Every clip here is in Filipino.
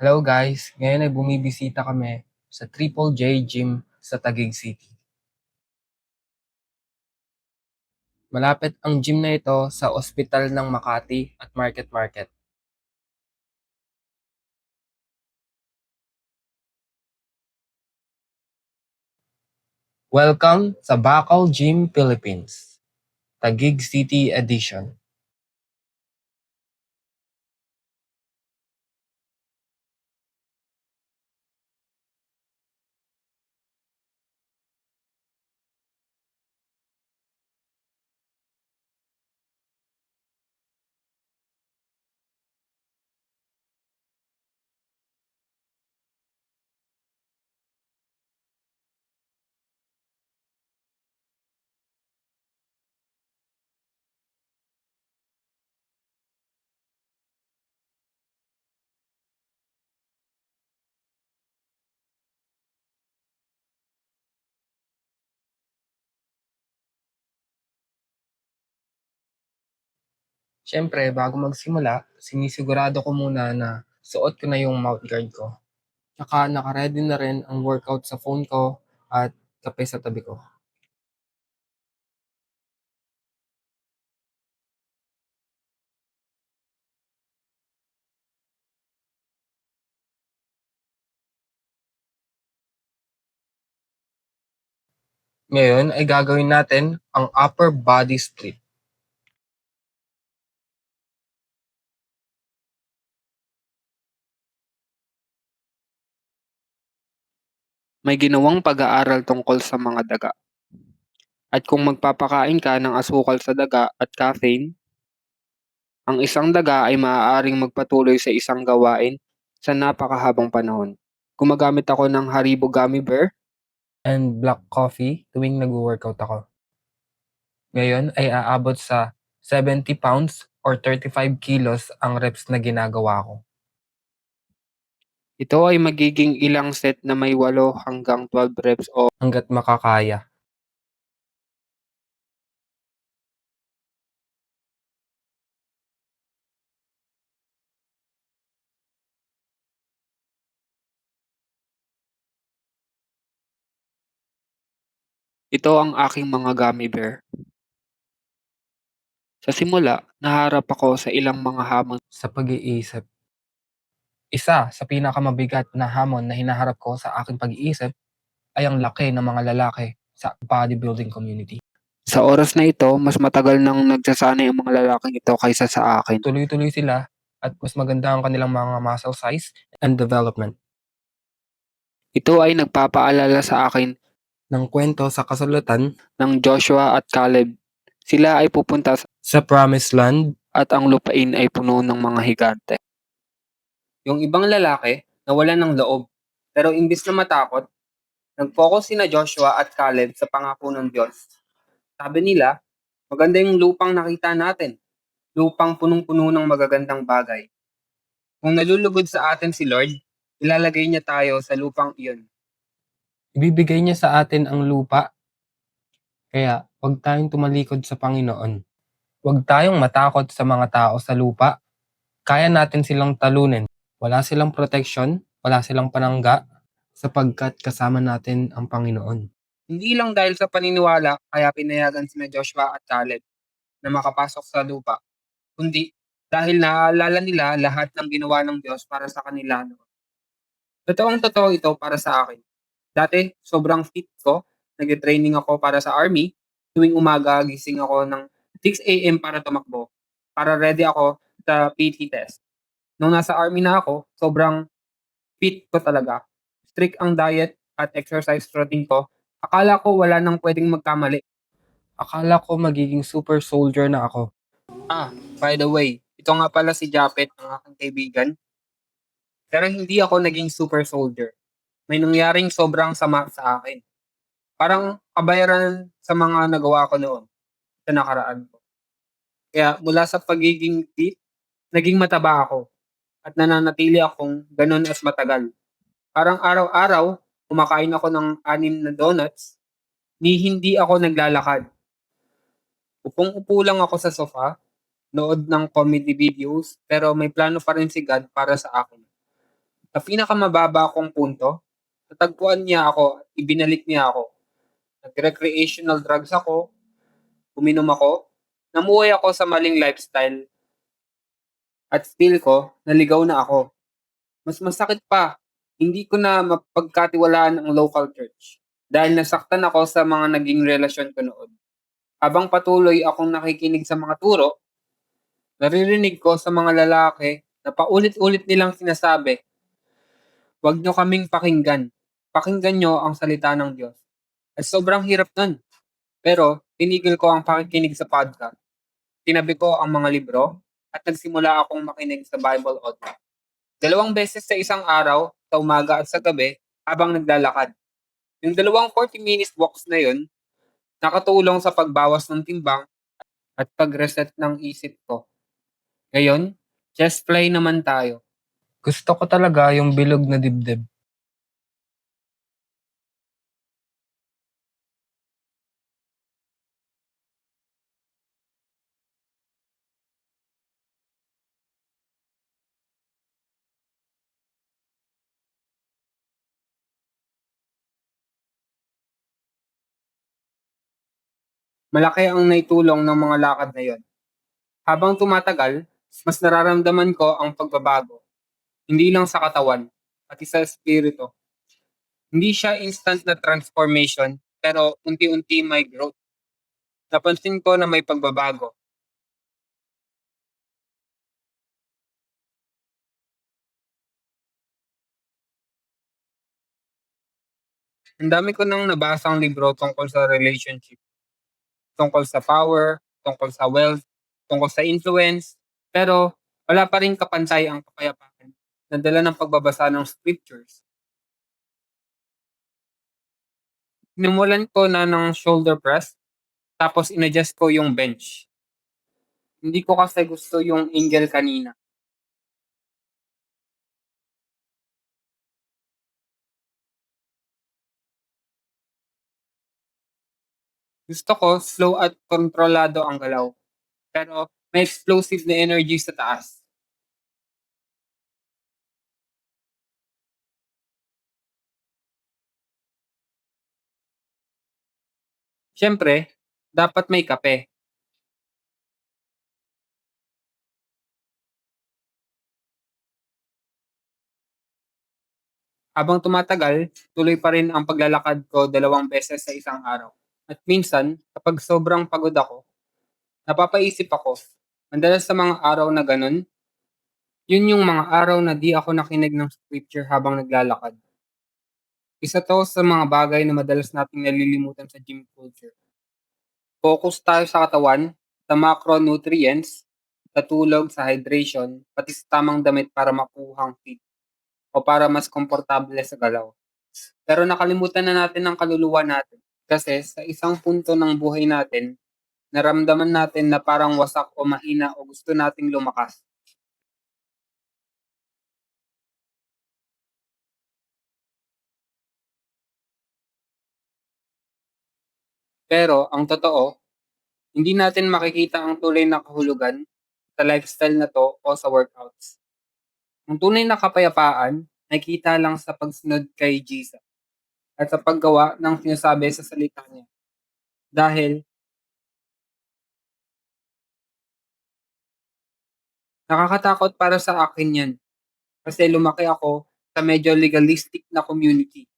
Hello guys, ngayon ay bumibisita kami sa Triple J Gym sa Taguig City. Malapit ang gym na ito sa ospital ng Makati at Market Market. Welcome sa Bacau Gym Philippines, Taguig City Edition. Siyempre, bago magsimula, sinisigurado ko muna na suot ko na yung mouth guard ko. Tsaka nakaready na rin ang workout sa phone ko at kape sa tabi ko. Ngayon ay gagawin natin ang upper body split. May ginawang pag-aaral tungkol sa mga daga. At kung magpapakain ka ng asukal sa daga at caffeine, ang isang daga ay maaaring magpatuloy sa isang gawain sa napakahabang panahon. Gumagamit ako ng Haribo Gummy Bear. And black coffee tuwing nag-workout ako. Ngayon ay aabot sa 70 pounds or 35 kilos ang reps na ginagawa ko. Ito ay magiging ilang set na may 8 hanggang 12 reps o Hanggat makakaya. ito ang aking mga gummy bear. Sa simula, naharap ako sa ilang mga hamon. Sa pag-iisip. Isa sa pinakamabigat na hamon na hinaharap ko sa aking pag-iisip ay ang laki ng mga lalaki sa bodybuilding community. Sa oras na ito, mas matagal nang nagsasanay ang mga lalaking ito kaysa sa akin. Tuloy-tuloy sila at mas maganda ang kanilang mga muscle size and development. Ito ay nagpapaalala sa akin Ng kwento sa kasulatan ng Joshua at Caleb. Sila ay pupunta sa Promised Land at ang lupain ay puno ng mga higante. Yung ibang lalaki nawalan ng loob, pero imbis na matakot, nag-focus sina Joshua at Caleb sa pangako ng Diyos. Sabi nila, maganda yung lupang nakita natin, lupang punong-puno ng magagandang bagay. Kung nalulugod sa atin si Lord, ilalagay niya tayo sa lupang iyon. ibibigay niya sa atin ang lupa. Kaya huwag tayong tumalikod sa Panginoon. Huwag tayong matakot sa mga tao sa lupa. Kaya natin silang talunin. Wala silang protection, wala silang panangga, sapagkat kasama natin ang Panginoon. Hindi lang dahil sa paniniwala kaya pinayagan sina Joshua at Caleb na makapasok sa lupa, kundi dahil naaalala nila lahat ng ginawa ng Diyos para sa kanila noon. Totoong-totoo ito para sa akin. Dati, sobrang fit ko. Nag-training ako para sa army. Tuwing umaga, gising ako ng 6 a.m. para tumakbo. Para ready ako sa PT test. Nung nasa army na ako, sobrang fit ko talaga. Strict ang diet at exercise routine ko. Akala ko wala nang pwedeng magkamali. Akala ko magiging super soldier na ako. By the way, ito nga pala si Japet, ang aking kaibigan. Pero hindi ako naging super soldier. May nangyaring sobrang sama sa akin. Parang kabayaran sa mga nagawa ko noon sa nakaraan ko. Kaya mula sa pagiging fit, naging mataba ako at nananatili akong ganun as matagal. Parang araw-araw, kumakain ako ng 6 na donuts, ni hindi ako naglalakad. Upong-upo lang ako sa sofa, nood ng comedy videos, pero may plano pa rin si God para sa akin. Sa pinakamababa kong punto, natagpuan niya ako at ibinalik niya ako. Nag-recreational drugs ako, uminom ako, namuhay ako sa maling lifestyle, at feel ko, naligaw na ako. Mas masakit pa, hindi ko na mapagkatiwalaan ang local church dahil nasaktan ako sa mga naging relasyon ko noon. Habang patuloy akong nakikinig sa mga turo, naririnig ko sa mga lalaki na paulit-ulit nilang sinasabi, "Huwag nyo kaming pakinggan. Pakinggan nyo ang salita ng Diyos." At sobrang hirap nun. Pero tinigil ko ang pakikinig sa podcast. Tinabi ko ang mga libro at nagsimula akong makinig sa Bible audio. 2 beses sa isang araw, sa umaga at sa gabi, habang naglalakad. Yung 40 minutes walks na yun, nakatulong sa pagbawas ng timbang at pag-reset ng isip ko. Ngayon, just fly naman tayo. Gusto ko talaga yung bilog na dibdib. Malaki ang naitulong ng mga lakad na yon. Habang tumatagal, mas nararamdaman ko ang pagbabago. Hindi lang sa katawan, pati sa espiritu. Hindi siya instant na transformation, pero unti-unti may growth. Napansin ko na may pagbabago. Ang dami ko nang nabasang libro tungkol sa relationship, tungkol sa power, tungkol sa wealth, tungkol sa influence, pero wala pa rin kapantay ang kapayapaan na dala ng pagbabasa ng scriptures. Sinimulan ko na ng shoulder press, tapos inadjust ko yung bench. Hindi ko kasi gusto yung angle kanina. Gusto ko slow at kontrolado ang galaw, pero may explosive na energy sa taas. Siyempre, dapat may kape. Habang tumatagal, tuloy pa rin ang paglalakad ko 2 beses sa isang araw. At minsan, kapag sobrang pagod ako, napapaisip ako, madalas sa mga araw na ganun, yun yung mga araw na di ako nakinig ng scripture habang naglalakad. Isa to sa mga bagay na madalas nating nalilimutan sa gym culture. Focus tayo sa katawan, sa macronutrients, sa tulog, sa hydration, pati sa tamang damit para makuhang fit o para mas komportable sa galaw. Pero nakalimutan na natin ang kaluluwa natin. Kasi sa isang punto ng buhay natin, naramdaman natin na parang wasak o mahina o gusto nating lumakas. Pero ang totoo, hindi natin makikita ang tunay na kahulugan sa lifestyle na to o sa workouts. Ang tunay na kapayapaan ay kita lang sa pagsunod kay Jesus at sa paggawa ng sinasabi sa salita niya. Dahil nakakatakot para sa akin yan kasi lumaki ako sa medyo legalistic na community.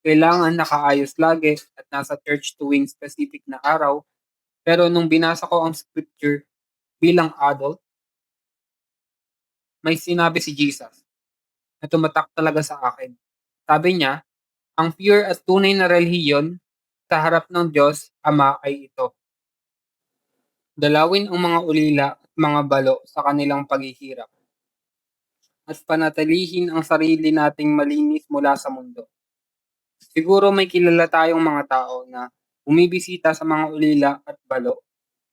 Kailangan nakaayos lagi at nasa church tuwing specific na araw. Pero nung binasa ko ang scripture bilang adult, may sinabi si Jesus na tumatak talaga sa akin. Sabi niya, ang pure at tunay na relihiyon sa harap ng Diyos Ama ay ito. Dalawin ang mga ulila at mga balo sa kanilang paghihirap at panatilihin ang sarili nating malinis mula sa mundo. Siguro may kilala tayong mga tao na bumibisita sa mga ulila at balo.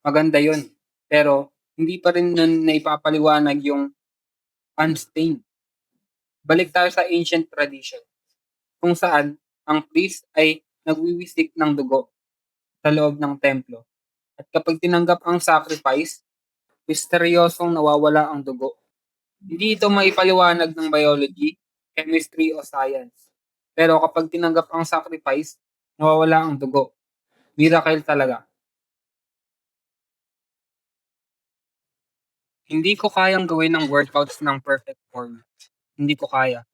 Maganda yon. Pero hindi pa rin nun naipapaliwanag yung unstained. Balik tayo sa ancient tradition, kung saan ang priest ay nagwiwisik ng dugo sa loob ng templo. At kapag tinanggap ang sacrifice, misteryosong nawawala ang dugo. Hindi ito maipaliwanag ng biology, chemistry o science. Pero kapag tinanggap ang sacrifice, nawawala ang dugo. Miracle talaga. Hindi ko kayang gawin ang workouts ng perfect form. Hindi ko kaya.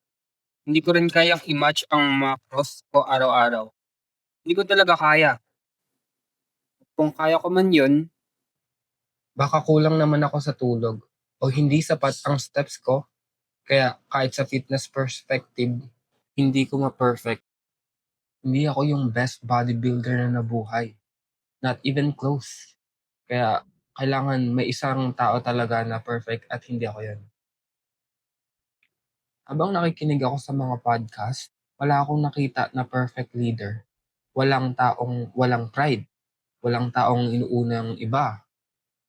Hindi ko rin kayang i-match ang macros ko araw-araw. Hindi ko talaga kaya. Kung kaya ko man yun, Baka kulang naman ako sa tulog o hindi sapat ang steps ko, kaya kahit sa fitness perspective, hindi ko ma-perfect. Hindi ako yung best bodybuilder na nabuhay. Not even close. Kaya kailangan may isang tao talaga na perfect at hindi ako yun. Habang nakikinig ako sa mga podcast, wala akong nakita na perfect leader. Walang taong walang pride. Walang taong inuuna ang iba.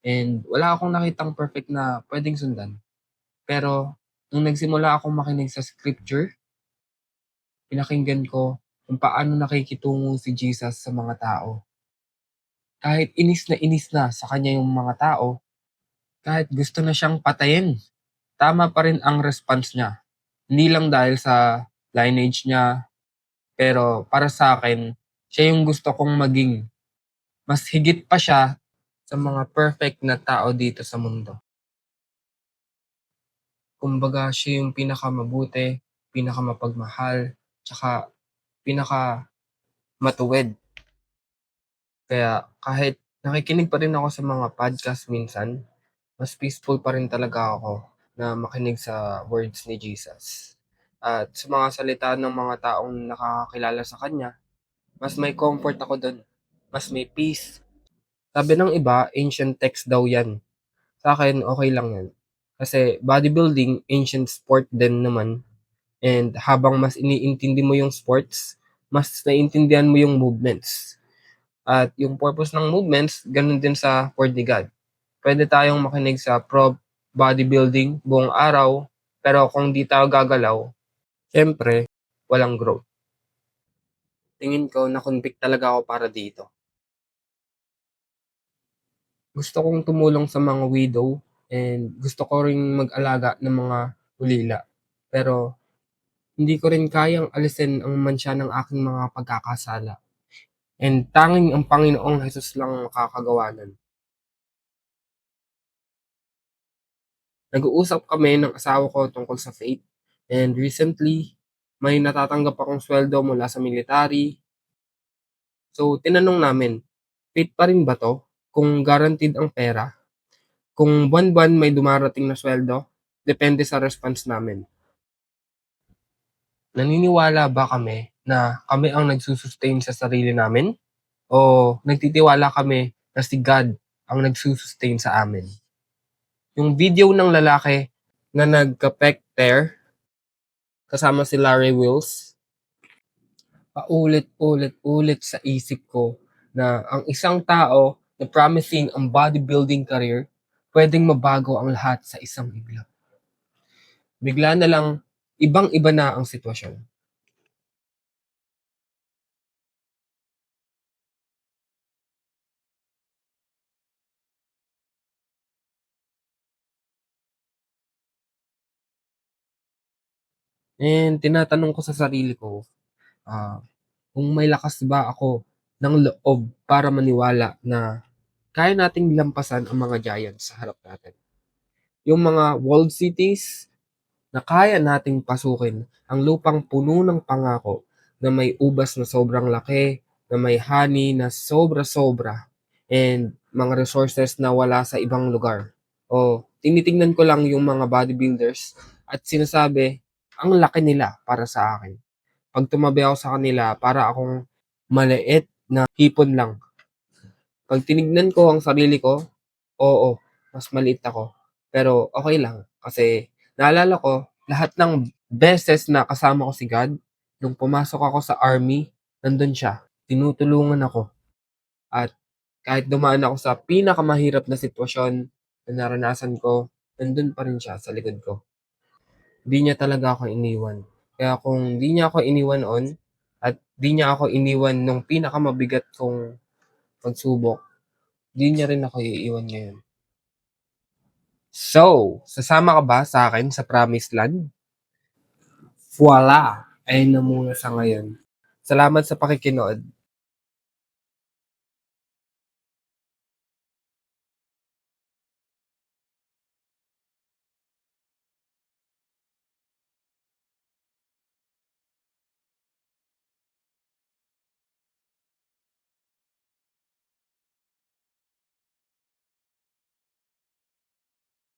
And wala akong nakitang perfect na pwedeng sundan. Pero nung nagsimula akong makinig sa scripture, pinakinggan ko kung paano nakikitungo si Jesus sa mga tao. Kahit inis na sa kanya yung mga tao, kahit gusto na siyang patayin, tama pa rin ang response niya. Hindi lang dahil sa lineage niya, pero para sa akin, siya yung gusto kong maging. Mas higit pa siya sa mga perfect na tao dito sa mundo. Kumbaga siya yung pinakamabuti, pinakamapagmahal, tsaka pinakamatuwid. Kaya kahit nakikinig pa rin ako sa mga podcast minsan, mas peaceful pa rin talaga ako na makinig sa words ni Jesus. At sa mga salita ng mga taong nakakakilala sa kanya, mas may comfort ako dun. Mas may peace. Sabi ng iba, ancient text daw yan. Sa akin, okay lang yan. Kasi bodybuilding, ancient sport din naman. And habang mas iniintindi mo yung sports, mas naiintindihan mo yung movements. At yung purpose ng movements, ganun din sa word ni God. Pwede tayong makinig sa pro bodybuilding buong araw, pero kung di tayo gagalaw, syempre, walang growth. Tingin ko na-convict talaga ako para dito. Gusto kong tumulong sa mga widow and gusto ko ring mag-alaga ng mga ulila. Pero hindi ko rin kayang alisin ang mansya ng aking mga pagkakasala. And tanging ang Panginoong Jesus lang ang makakagawa nun. Nag-uusap kami ng asawa ko tungkol sa faith. And recently, may natatanggap akong sweldo mula sa military. So, tinanong namin, faith pa rin ba to? Kung guaranteed ang pera? Kung buwan-buwan may dumarating na sweldo? Depende sa response namin. Naniniwala ba kami na kami ang nagsusustain sa sarili namin? O nagtitiwala kami na si God ang nagsusustain sa amin? Yung video ng lalaki na nagka-pec tear kasama si Larry Wills, paulit-ulit sa isip ko na ang isang tao na promising ang bodybuilding career, pwedeng mabago ang lahat sa isang iglap. Bigla na lang, ibang-iba na ang sitwasyon. And tinatanong ko sa sarili ko, kung may lakas ba ako ng loob para maniwala na kaya nating lampasan ang mga giants sa harap natin. Yung mga walled cities na kaya nating pasukin, ang lupang puno ng pangako na may ubas na sobrang laki, na may honey na sobra-sobra, and mga resources na wala sa ibang lugar. O tinitingnan ko lang yung mga bodybuilders at sinasabi, ang laki nila para sa akin. Pag tumabi ako sa kanila, para akong maliit na hipon lang. Pag tinignan ko ang sarili ko, oo, mas maliit ako. Pero okay lang kasi naalala ko lahat ng beses na kasama ko si God, nung pumasok ako sa army, nandun siya. Tinutulungan ako. At kahit dumaan ako sa pinakamahirap na sitwasyon na naranasan ko, nandun pa rin siya sa likod ko. Di niya talaga ako iniwan. Kaya kung di niya ako iniwan noon at di niya ako iniwan nung pinakamabigat kong pagsubok, di niya rin ako iiwan ngayon. So, sasama ka ba sa akin sa Promised Land? Voila! Ayun na muna sa ngayon. Salamat sa pakikinood.